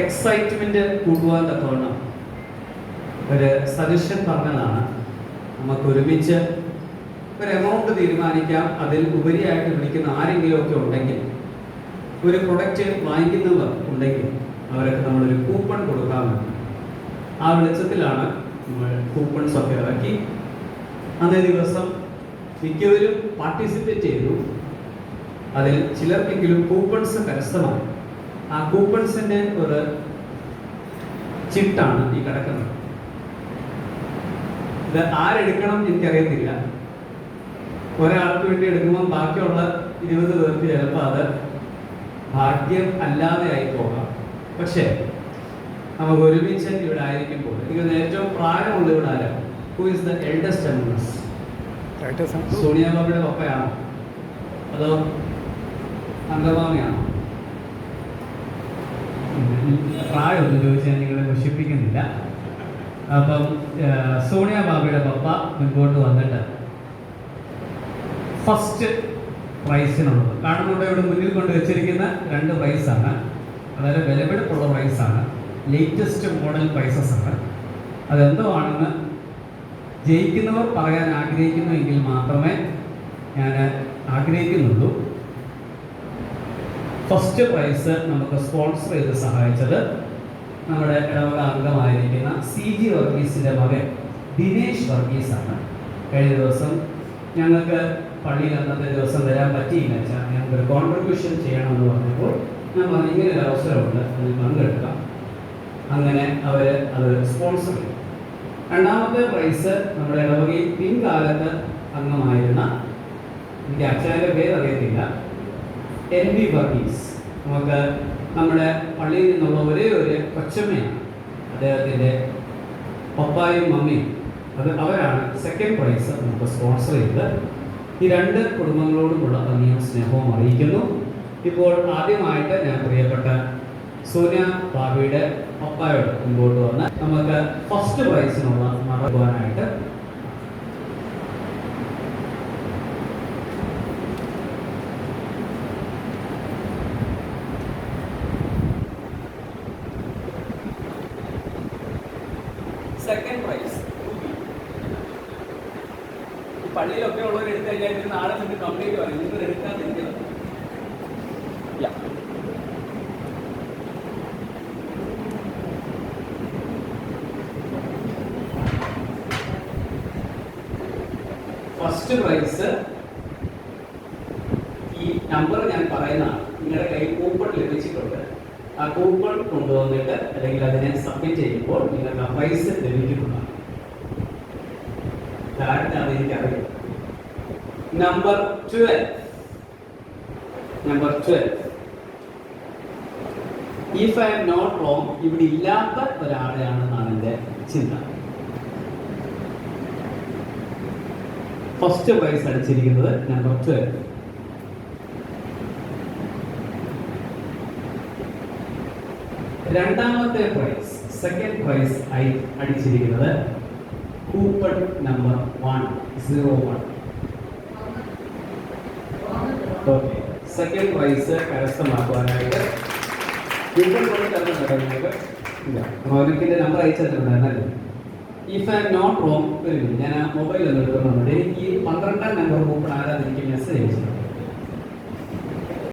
Excitement കൂട്ടുവാൻ തക്കവണ്ണം ഒരു suggestion പറഞ്ഞതാണ്. നമുക്ക് ഒരുമിച്ച് ഒരു എമൗണ്ട് തീരുമാനിക്കാം. അതിൽ ഉപരിയായിട്ട് വിളിക്കുന്ന ആരെങ്കിലും ഒക്കെ ഉണ്ടെങ്കിൽ, ഒരു പ്രൊഡക്റ്റ് വാങ്ങിക്കുന്നവർ ഉണ്ടെങ്കിൽ അവരൊക്കെ നമ്മളൊരു കൂപ്പൺ കൊടുക്കാമെന്ന് ആ വെളിച്ചത്തിലാണ് നമ്മൾ കൂപ്പൺസ് ഒക്കെ ഇറക്കി. അന്നേ ദിവസം മിക്കവരും പാർട്ടിസിപ്പേറ്റ് ചെയ്തു. അതിൽ ചിലർക്കെങ്കിലും കൂപ്പൺസ് കരസ്ഥമായി. ആ കൂപ്പൺസിന്റെ ഒരു ചിട്ടാണ് ഈ കിടക്കുന്നത്. ഇത് ആരെടുക്കണം എനിക്കറിയത്തില്ല. ഒരാൾക്ക് വേണ്ടി എടുക്കുമ്പോൾ ബാക്കിയുള്ള 20 പേർക്ക് ചിലപ്പോൾ അത് ഭാഗ്യം അല്ലാതെ ആയി പോകാം. പക്ഷേ നമുക്ക് ഒരുമിച്ച് ഇവിടെ ആയിരിക്കുമ്പോൾ എനിക്ക് ഏറ്റവും പ്രായമുള്ള ഇവിടെ ആരാണ്? Who is the eldest among us? സോണിയാബാബിയുടെ പപ്പയാണോ അതോ അംഗമാമയാണോ? പ്രായമൊന്നും ചോദിച്ചാൽ നിങ്ങളെ നശിപ്പിക്കുന്നില്ല. അപ്പം സോണിയാബാബിയുടെ പപ്പ മുൻപോട്ട് വന്നിട്ട് ഫസ്റ്റ് പ്രൈസിനുള്ളത് കാണുന്നുണ്ട്. ഇവിടെ മുന്നിൽ കൊണ്ട് വെച്ചിരിക്കുന്ന 2 പ്രൈസാണ്. വളരെ വിലപിടിപ്പുള്ള പ്രൈസാണ്. ലേറ്റസ്റ്റ് മോഡൽ പ്രൈസസ് ആണ്. അതെന്തോ ആണെന്ന് ജയിക്കുന്നവർ പറയാൻ ആഗ്രഹിക്കുന്നുവെങ്കിൽ മാത്രമേ ഞാൻ ആഗ്രഹിക്കുന്നുള്ളൂ. ഫസ്റ്റ് പ്രൈസ് നമുക്ക് സ്പോൺസർ ചെയ്ത് സഹായിച്ചത് നമ്മുടെ ഇടവക അംഗമായിരിക്കുന്ന CG വർഗീസിൻ്റെ മകൻ ദിനേശ് വർഗീസാണ്. കഴിഞ്ഞ ദിവസം ഞങ്ങൾക്ക് പള്ളിയിൽ അന്നത്തെ ദിവസം വരാൻ പറ്റിയില്ല വെച്ചാൽ ഞങ്ങൾക്കൊരു കോൺട്രിബ്യൂഷൻ ചെയ്യണമെന്ന് പറഞ്ഞപ്പോൾ ഞാൻ പറഞ്ഞു ഇങ്ങനെ ഒരു അവസരമുണ്ട്, അതിൽ പങ്കെടുക്കാം. അങ്ങനെ അവർ അത് സ്പോൺസർ ചെയ്തു. രണ്ടാമത്തെ പ്രൈസ് നമ്മുടെ ഇടവകയിൽ പിൻകാലത്ത് അംഗമായിരുന്ന, എനിക്ക് അച്ഛൻ്റെ പേര് അറിയത്തില്ല, NB വർഗീസ്. നമുക്ക് നമ്മുടെ പള്ളിയിൽ നിന്നുള്ള ഒരേ ഒരു കൊച്ചമ്മയാണ്. അദ്ദേഹത്തിൻ്റെ പപ്പായും മമ്മിയും അവരാണ് സെക്കൻഡ് പ്രൈസ് നമുക്ക് സ്പോൺസർ ചെയ്തത്. ഈ 2 കുടുംബങ്ങളോടുമുള്ള നന്ദിയും സ്നേഹവും അറിയിക്കുന്നു. ഇപ്പോൾ ആദ്യമായിട്ട് ഞാൻ പ്രിയപ്പെട്ട സോനിയ ബാബിയുടെ പപ്പായോട് മുമ്പോട്ട് വന്ന് നമുക്ക് ഫസ്റ്റ് പ്രൈസിനുള്ള നടക്കുവാനായിട്ട് സെക്കൻഡ് പ്രൈസ് പള്ളിയിലൊക്കെ ഉള്ളവർ എടുത്തു കഴിഞ്ഞാൽ ഇതിന് നാളെ നിന്ന് കംപ്ലീറ്റ് പറയും, നിങ്ങൾ എടുക്കാതിരിക്കുന്നത്. ഫസ്റ്റ് പ്രൈസ് ഈ നമ്പർ ഞാൻ പറയുന്നതാണ്. നിങ്ങളുടെ കയ്യിൽ കൂപ്പൺ ലഭിച്ചിട്ടുണ്ട്. ആ കൂപ്പൺ കൊണ്ടുവന്നിട്ട് അല്ലെങ്കിൽ അതിനെ സബ്മിറ്റ് ചെയ്യുമ്പോൾ നിങ്ങൾക്ക് ആ പ്രൈസ് ലഭിക്കുന്നതാണ്. ആർക്കാണ് എനിക്കറിയാം. Number 12. If I am not wrong, ഇവിടെ ഇല്ലാത്ത ഒരാളെയാണെന്നാണ് എൻ്റെ ചിന്ത. ഫസ്റ്റ് പ്രൈസ് അടിച്ചിരിക്കുന്നത് നമ്പർ 12. രണ്ടാമത്തെ പ്രൈസ്, സെക്കൻഡ് പ്രൈസ് അടിച്ചിരിക്കുന്നത് coupon number 101. Okay, second prize കരസ്ഥമാക്കുവാനായിട്ട് കൂപ്പൺ കൊണ്ട് തരുന്നുണ്ടോ നിങ്ങൾക്ക്? ഇല്ല, റോനക്കിൻ്റെ നമ്പർ അയച്ചിട്ടുണ്ടായിരുന്നല്ലേ? If I am not wrong, ഞാൻ ആ മൊബൈൽ ഒന്ന് എടുക്കുന്നുണ്ട്. എനിക്ക് 12ാം നമ്പർ കൂപ്പൺ ആരാന്ന് എനിക്ക് മെസ്സേജ് അയച്ചു.